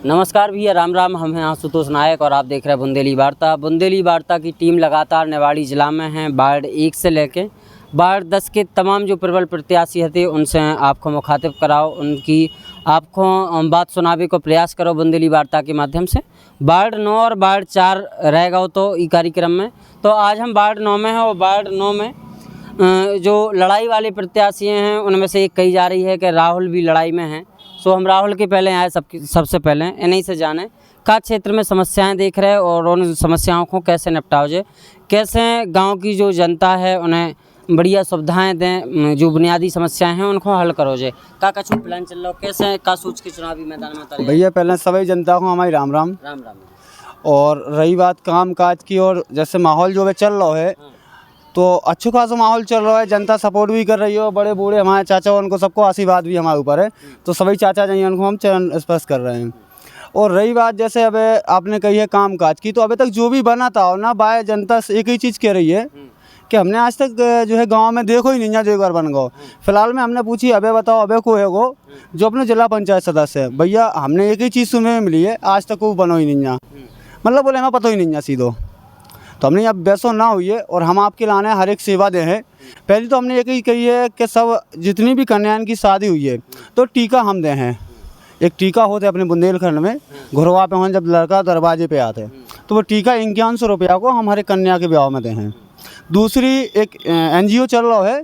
नमस्कार भैया, राम राम। हम हैं आशुतोष नायक और आप देख रहे हैं बुंदेली वार्ता। बुंदेली वार्ता की टीम लगातार निवाड़ी जिला में है। वार्ड 1 से लेके वार्ड 10 के तमाम जो प्रबल प्रत्याशी थे उनसे आपको मुखातिब कराओ, उनकी आपको बात सुनावे को प्रयास करो बुंदेली वार्ता के माध्यम से। वार्ड 9 और वार्ड 4 रह गए तो ई कार्यक्रम में, तो आज हम वार्ड 9 में हैं और वार्ड 9 में जो लड़ाई वाले प्रत्याशी हैं उनमें से एक कही जा रही है कि राहुल भी लड़ाई में हैं। तो हम राहुल के पहले आए सबसे पहले इन्हीं से जाने का क्षेत्र में समस्याएं देख रहे हैं और उन समस्याओं को कैसे निपटाओ जाए, कैसे गांव की जो जनता है उन्हें बढ़िया सुविधाएं दें, जो बुनियादी समस्याएं हैं उनको हल करो जाए। का कछु प्लान चल रहा हो, कैसे का सोच के चुनावी मैदान में उतरे? भैया पहले सभी जनता को हमारी राम राम। राम राम। और रही बात काम काज की, और जैसे माहौल जो है चल रहा है तो अच्छो खासा माहौल चल रहा है, जनता सपोर्ट भी कर रही है। बड़े बूढ़े हमारे चाचा उनको सबको आशीर्वाद भी हमारे ऊपर है, तो सभी चाचा जी उनको हम चरण स्पर्श कर रहे हैं। और रही बात जैसे अब आपने कही है काम काज की, तो अभी तक जो भी बना था ना बाय जनता एक ही चीज़ कह रही है कि हमने आज तक जो है गांव में देखो ही नहीं जो एक बार बन गो। फिलहाल में हमने पूछी अबे बताओ अबे को है वो जो अपने जिला पंचायत सदस्य है, भैया हमने एक ही चीज़ सुनने में मिली है आज तक वो बनो ही नहीं, मतलब बोले हमें पता ही नहीं सीधो। तो हमने अब बेसो ना हुई है और हम आपके लाने हर एक सेवा दे हैं। पहले तो हमने एक ही कही है कि सब जितनी भी कन्याओं की शादी हुई है तो टीका हम दे हैं। एक टीका होते अपने बुंदेलखंड में घुरवा पे हों, जब लड़का दरवाजे पे आते तो वो टीका 5100 रुपया को हम हर एक कन्या के ब्याह में दे हैं। दूसरी एक NGO चल रहा है,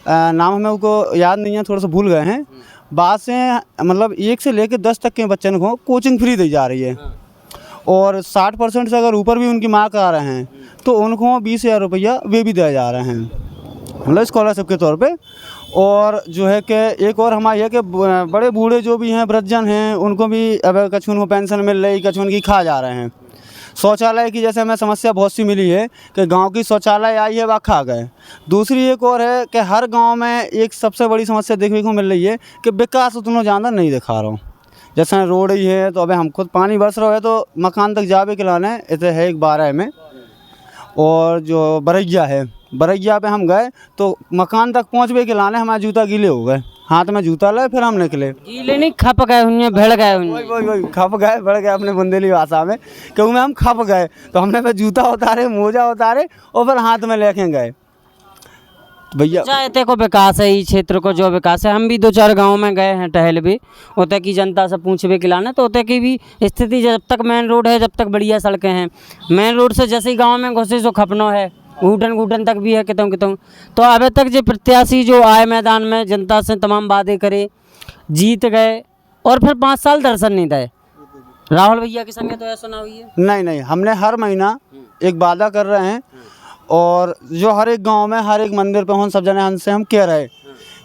नाम हमें उनको याद नहीं है, थोड़ा सा भूल गए हैं। बाद से मतलब 1 से लेकर 10 तक के बच्चों को कोचिंग फ्री दी जा रही है और 60% से अगर ऊपर भी उनकी मार्क आ रहे हैं तो उनको 20,000 रुपया वे भी दिए जा रहे हैं, मतलब स्कॉलरशिप के तौर पे। और जो है कि एक और हमारी है कि बड़े बूढ़े जो भी हैं वृद्धजन हैं उनको भी अब कछु उनको पेंशन मिल रही, कछु उनकी खा जा रहे हैं। शौचालय की जैसे हमें समस्या बहुत सी मिली है कि गांव की शौचालय आई है वह खा गए। दूसरी एक और है कि हर गांव में एक सबसे बड़ी समस्या देखने को मिल रही है कि विकास उतना ज़्यादा नहीं दिखा रहा हूँ। जैसे रोड ही है तो अबे हम खुद पानी बरस रहा है तो मकान तक जावे के लाने इतने है एक 12 में। और जो बरैया है, बरैया पे हम गए तो मकान तक पहुँचवे के लाने हमारे जूता गीले हो गए, हाथ में जूता ले फिर हम निकले। गीले नहीं खप गए हुए, भिड़ गए हुए। वही खप गए बढ़ गए अपने बुंदेली भाषा में, क्योंकि हम खप गए तो हमने फिर जूता उतारे, मोजा उतारे और फिर हाथ में लेके गए। भैया चाहते को विकास है, इस क्षेत्र को जो विकास है, हम भी 2-4 गांव में गए हैं टहल भी, उतने की जनता से पूछवे के लाने तो उतने की भी स्थिति जब तक मेन रोड है, जब तक बढ़िया सड़कें हैं, मेन रोड से जैसे ही गांव में घुसे सो खपनो है, घूटन तक भी है कितों। तो अभी तक जो प्रत्याशी जो आए मैदान में जनता से तमाम वादे करे, जीत गए और फिर 5 साल दर्शन नहीं दिए। राहुल भैया के संगे तो ऐसा ना हुई है? नहीं, हमने हर महीना एक वादा कर रहे हैं और जो हर एक गांव में हर एक मंदिर पे हम सब जने हमसे हम कह रहे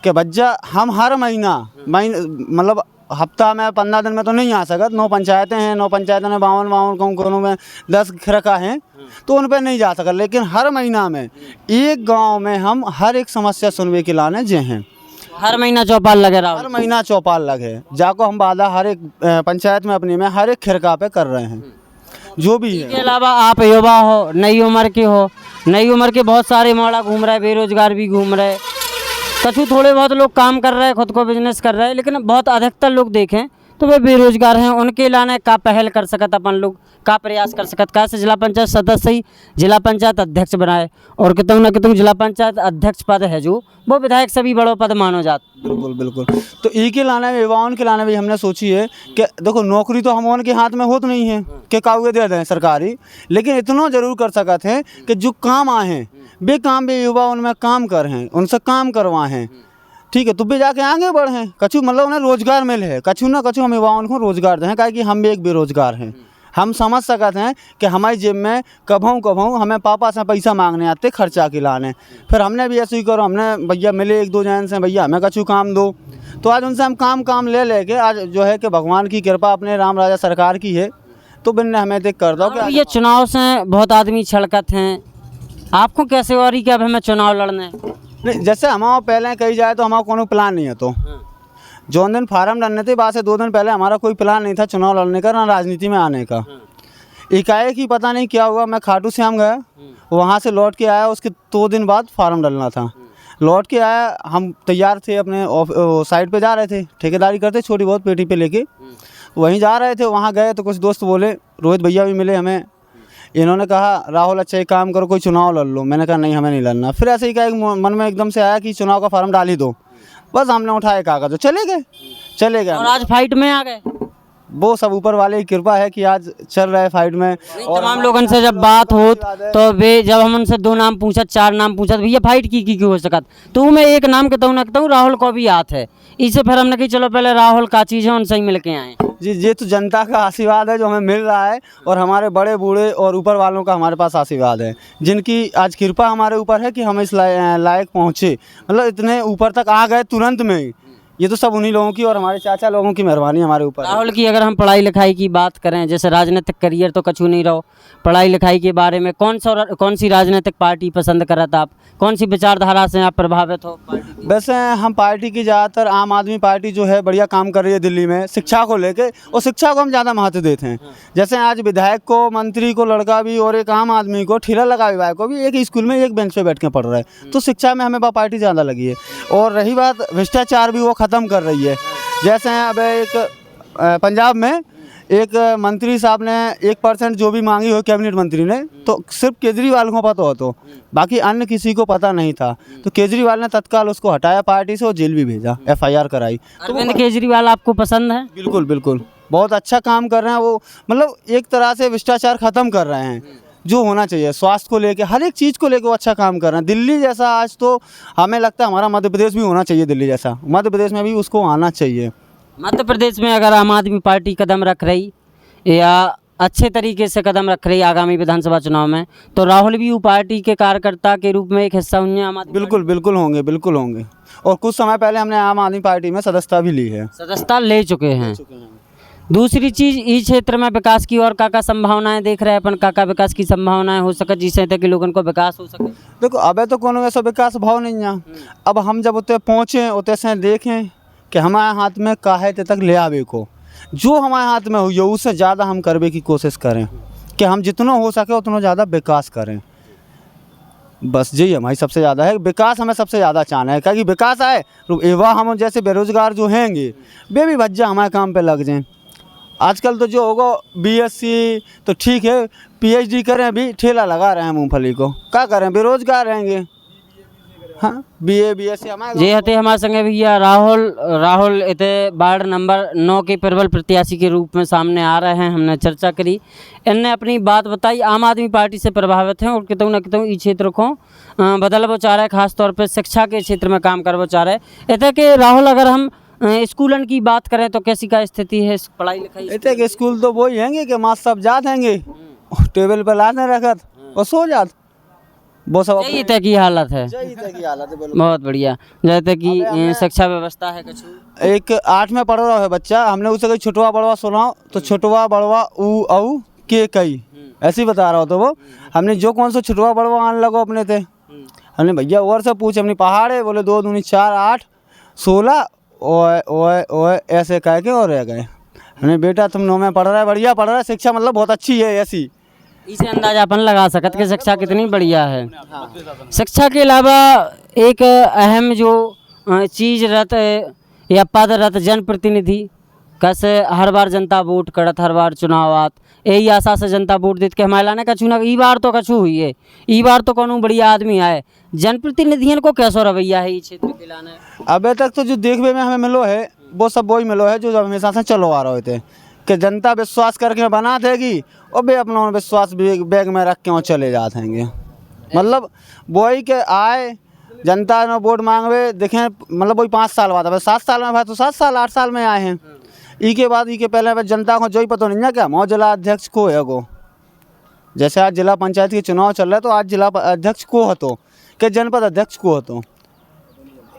कि बच्चा हम हर महीना मतलब हफ्ता में 15 दिन में तो नहीं आ सकत। 9 पंचायतें हैं, 9 पंचायतों में 52 गाँव में 10 खिरका हैं तो उन पर नहीं जा सकत, लेकिन हर महीना में एक गांव में हम हर एक समस्या सुनवे के लाने जे हैं। हर महीना चौपाल लगे रहा, हर महीना चौपाल लगे जाको हम वादा हर एक पंचायत में अपनी में हर एक खिरका पे कर रहे हैं जो भी है। इसके अलावा आप युवा हो, नई उम्र के हो, नई उम्र के बहुत सारे मोड़ा घूम रहे, बेरोजगार भी घूम रहे, कछु थोड़े बहुत लोग काम कर रहे हैं, खुद को बिजनेस कर रहे हैं, लेकिन बहुत अधिकतर लोग देखें तो वे बेरोजगार हैं। उनके लाने का पहल कर सकत अपन लोग, का प्रयास कर सकत, कैसे जिला पंचायत सदस्य ही जिला पंचायत अध्यक्ष बनाए और कितों न कितों जिला पंचायत अध्यक्ष पद है जो वो विधायक से भी बड़ो पद मानो जात। बिल्कुल। तो ई के लाने में युवाओं के लाने में हमने सोची है कि देखो नौकरी तो हम उनके हाथ में होत नहीं है कि कागज दे दें सरकारी, लेकिन इतना जरूर कर सकते हैं कि जो काम आए हैं वे काम भी युवा उनमें काम कर हैं, उनसे काम करवाएं हैं, ठीक है, तो भी जाके आगे बढ़ें। कछु मतलब उन्हें रोजगार मिले है, कछु ना कछु हम युवाओं को रोजगार दें, क्योंकि हम भी एक बेरोजगार हैं। हम समझ सकते हैं कि हमारी जेब में कभों हमें पापा से पैसा मांगने आते खर्चा के लाने, फिर हमने भी ऐसे ही करो, हमने भैया मिले 1-2 जन से भैया हमें कछु काम दो, तो आज उनसे हम काम ले आज जो है कि भगवान की कृपा अपने राम राजा सरकार की है तो बिन हमें देख कर दो कि ये चुनाव से बहुत आदमी छलकत हैं, आपको कैसे हो रही कि अब हमें चुनाव लड़ने? नहीं, जैसे हमारा पहले कही जाए तो हमारा कोनो प्लान नहीं है। तो जो दिन फार्म डालने थे बाद से 2 दिन पहले हमारा कोई प्लान नहीं था चुनाव लड़ने का, ना राजनीति में आने का। एकाएक ही पता नहीं क्या हुआ, मैं खाटू श्याम गया, वहाँ से लौट के आया, उसके 2 दिन बाद फार्म डालना था। लौट के आया, हम तैयार थे अपने साइड पे जा रहे थे, ठेकेदारी करते छोटी बहुत पेटी पे लेके, वहीं जा रहे थे, वहाँ गए तो कुछ दोस्त बोले, रोहित भैया भी मिले हमें, इन्होंने कहा राहुल अच्छा एक काम करो कोई चुनाव लड़ लो। मैंने कहा नहीं हमें नहीं लड़ना। फिर ऐसे ही का एक मन में एकदम से आया कि चुनाव का फार्म डाल ही दो। बस हमने उठाए कागज, चले गए और आज फाइट में आ गए। वो सब ऊपर वाले की कृपा है कि आज चल रहा है फाइट में। और तमाम लोगों से जब बात हो तो वे जब हम उनसे 2 नाम पूछा 4 नाम पूछा तो भैया फाइट की हो सकत तो मैं एक नाम कहता हूँ राहुल को भी याद है। इससे फिर हमने कही चलो पहले राहुल का चीज़ है उनसे ही मिल के आए। जी ये तो जनता का आशीर्वाद है जो हमें मिल रहा है, और हमारे बड़े बूढ़े और ऊपर वालों का हमारे पास आशीर्वाद है, जिनकी आज कृपा हमारे ऊपर है कि हम इस लायक पहुँचे, मतलब इतने ऊपर तक आ गए तुरंत में ही। ये तो सब उन्हीं लोगों की और हमारे चाचा लोगों की मेहरबानी हमारे ऊपर है। राहुल की अगर हम पढ़ाई लिखाई की बात करें, जैसे राजनीतिक करियर तो कछु नहीं रहो, पढ़ाई लिखाई के बारे में कौन सी राजनीतिक पार्टी पसंद करत आप, कौन सी विचारधारा से आप प्रभावित हो पार्टी की? वैसे हम पार्टी की ज़्यादातर आम आदमी पार्टी जो है बढ़िया काम कर रही है दिल्ली में शिक्षा को लेके, और शिक्षा को हम ज़्यादा महत्व देते हैं। जैसे आज विधायक को, मंत्री को, लड़का भी और एक आम आदमी को, ठेला लगा विधायक को भी एक स्कूल में एक बेंच पे बैठ के पढ़ रहा है, तो शिक्षा में हमें पार्टी ज़्यादा लगी है। और रही बात भ्रष्टाचार भी वो ख़त्म कर रही है। जैसे अब एक पंजाब में एक मंत्री साहब ने 1% जो भी मांगी हो कैबिनेट मंत्री ने, तो सिर्फ केजरीवाल को पता हो, तो बाकी अन्य किसी को पता नहीं था। तो केजरीवाल ने तत्काल उसको हटाया पार्टी से और जेल भी भेजा, FIR कराई। तो अरविंद केजरीवाल आपको पसंद है? बिल्कुल बिल्कुल, बहुत अच्छा काम कर रहे हैं वो, मतलब एक तरह से भ्रष्टाचार ख़त्म कर रहे हैं जो होना चाहिए। स्वास्थ्य को लेके, हर एक चीज़ को लेके वो अच्छा काम कर रहे हैं। दिल्ली जैसा आज तो हमें लगता है हमारा मध्य प्रदेश भी होना चाहिए, दिल्ली जैसा मध्य प्रदेश में भी उसको आना चाहिए। मध्य प्रदेश में अगर आम आदमी पार्टी कदम रख रही या अच्छे तरीके से कदम रख रही आगामी विधानसभा चुनाव में, तो राहुल भी पार्टी के कार्यकर्ता के रूप में एक हिस्सा होंगे आम आदमी? बिल्कुल होंगे। और कुछ समय पहले हमने आम आदमी पार्टी में सदस्यता भी ली है। सदस्यता ले चुके हैं। दूसरी चीज़, इस क्षेत्र में विकास की और काका संभावनाएं देख रहे हैं अपन, काका विकास की संभावनाएं हो सके जिससे कि लोगों को विकास हो सके? देखो अबे तो कोनो ऐसा विकास भाव नहीं है। अब हम जब उतने पहुँचे उतने से देखें कि हमारे हाथ में का है तक ले आवे को, जो हमारे हाथ में हुई उससे ज़्यादा हम करने की कोशिश करें कि हम जितना हो सके उतना ज़्यादा विकास करें। बस यही हमारी सबसे ज़्यादा है, विकास हमें सबसे ज़्यादा चाहना है। क्योंकि विकास आए तो एवं हम जैसे बेरोजगार जो हैंगे वे भी भज्जा हमारे काम पे लग जाएं। आजकल तो जो होगा BSc तो ठीक है, PhD करें अभी ठेला लगा रहे हैं मूंगफली को, क्या करें बेरोजगार रहेंगे। हाँ BA BSc हमारे जे हते हमारे संगे भैया राहुल इते वार्ड नंबर 9 के प्रबल प्रत्याशी के रूप में सामने आ रहे हैं। हमने चर्चा करी, इनने अपनी बात बताई, आम आदमी पार्टी से प्रभावित हैं और कितों न कितों इस क्षेत्र को बदलबो चाह रहे, खासतौर पर शिक्षा के क्षेत्र में काम करबो चाह रहे। इते के राहुल अगर हम स्कूलन की बात करें तो कैसी का स्थिति है पढ़ाई लिखाई? इतने के स्कूल तो वही हैंगे कि मास्टर सब जात हैंगे टेबल पर लाने रखत और सो जात, वो सब यही तय की हालत है। बहुत बढ़िया। जैसे कि शिक्षा व्यवस्था है कछु, एक 8 में पढ़ रहा है बच्चा, हमने उसे कही छोटवा बड़वा सुनाओ तो छोटवा बड़वा ऊ औ के कई ऐसे ही बता रहा हो। तो वो हमने जो कौन सा छोटवा बड़वा आने लगो अपने थे, हमने भैया और से पूछे, अपनी पहाड़े बोले 2 दूनी 4 8 16 ओए ऐसे कह के और रह गए। हमने बेटा तुम 9 में पढ़ रहा है, बढ़िया पढ़ रहा है, शिक्षा मतलब बहुत अच्छी है। ऐसी इसे अंदाजा अपन लगा सकत कि शिक्षा कितनी बढ़िया है। शिक्षा के अलावा एक अहम जो चीज़ रत या पद रत जनप्रतिनिधि कैसे हर बार जनता वोट करत, हर बार चुनाव आत, यही आशा से जनता वोट देते कि हमारे लाने कछु ना ई बार तो कछु हुई है, ई बार तो कौन बढ़िया आदमी आए। जनप्रतिनिधियों को कैसा रवैया है इस क्षेत्र के लाने? अबे तक तो जो देखने में हमें मिलो है वो सब वही मिलो है जो हमेशा से चलो आ रहे थे कि जनता विश्वास करके बना देगी और वे अपना विश्वास बैग में रख के और चले जाते हैं। मतलब वही के आए जनता ने वोट मांगवे देखें, मतलब वही 5 साल बाद, अब 7 साल में भाई तो 7 साल 8 साल में आए हैं। ई के बाद ई के पहले जनता को जो ही पता नहीं है क्या मौ जिला अध्यक्ष को है गो, जैसे आज जिला पंचायत के चुनाव चल रहे हैं तो आज जिला अध्यक्ष को हो तो कि जनपद अध्यक्ष को हो तो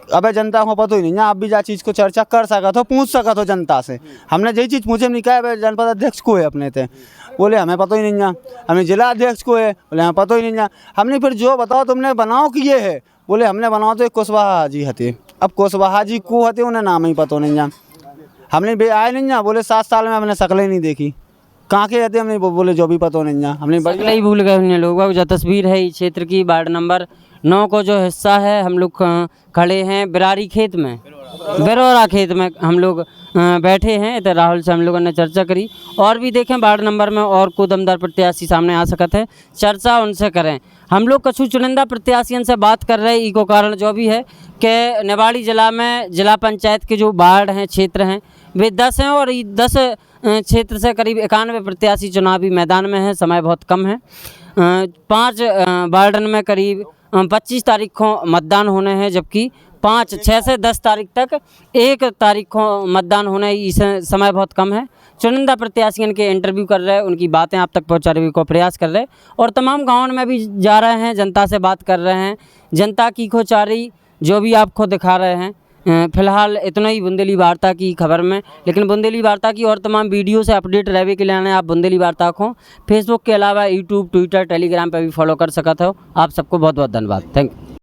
अबे जनता को पता ही नहीं है। आप भी जा चीज़ को चर्चा कर सकते हो, पूछ सकते हो जनता से। हमने यही चीज़ पूछे नहीं कहा जनपद अध्यक्ष को है अपने थे, बोले हमें पता ही नहीं है। हमें जिला अध्यक्ष को है, बोले हमें पता ही नहीं है। हमने फिर जो बताओ तुमने बनाओ कि ये है, बोले हमने बनाओ तो एक कुशवाहा जी हते। अब कुशवाहा जी को हते उन्हें नाम ही पता नहीं है। हमने भी आए नहीं है, बोले 7 साल में हमने शक्लें नहीं देखी, कहाँ के रहते हमने, बोले जो भी पता नहीं है। हमने बढ़िया ही भूल गए उन्हें लोग। जो तस्वीर है इस क्षेत्र की वार्ड नंबर 9 को जो हिस्सा है, हम लोग खड़े हैं बिरारी खेत में, बेरोरा खेत में हम लोग बैठे हैं तो राहुल से हम लोगों ने चर्चा करी और भी देखें वार्ड नंबर में और को दमदार प्रत्याशी सामने आ सकते हैं, चर्चा उनसे करें। हम लोग कछु चुनिंदा प्रत्याशियों से बात कर रहे हैं। इको कारण जो भी है कि निवाड़ी जिला में जिला पंचायत के जो वार्ड हैं, क्षेत्र हैं, वे 10 हैं और 10 क्षेत्र से करीब 91 प्रत्याशी चुनावी मैदान में हैं। समय बहुत कम है। 5 वार्डन में करीब 25 तारीख को मतदान होने हैं, जबकि 6 से 10 तारीख तक 1 तारीख को मतदान होना है। इस समय बहुत कम है। चुनिंदा प्रत्याशियों के इंटरव्यू कर रहे हैं, उनकी बातें आप तक पहुंचाने को प्रयास कर रहे हैं और तमाम गाँव में भी जा रहे हैं, जनता से बात कर रहे हैं, जनता की खोचारी जो भी आपको दिखा रहे हैं। फिलहाल इतना ही बुंदेली वार्ता की खबर में, लेकिन बुंदेली वार्ता की और तमाम वीडियो से अपडेट रहने के लिए आप बुंदेली वार्ता को फेसबुक के अलावा यूट्यूब, ट्विटर, टेलीग्राम पर भी फॉलो कर सकते हो। आप सबको बहुत बहुत धन्यवाद। Thank you.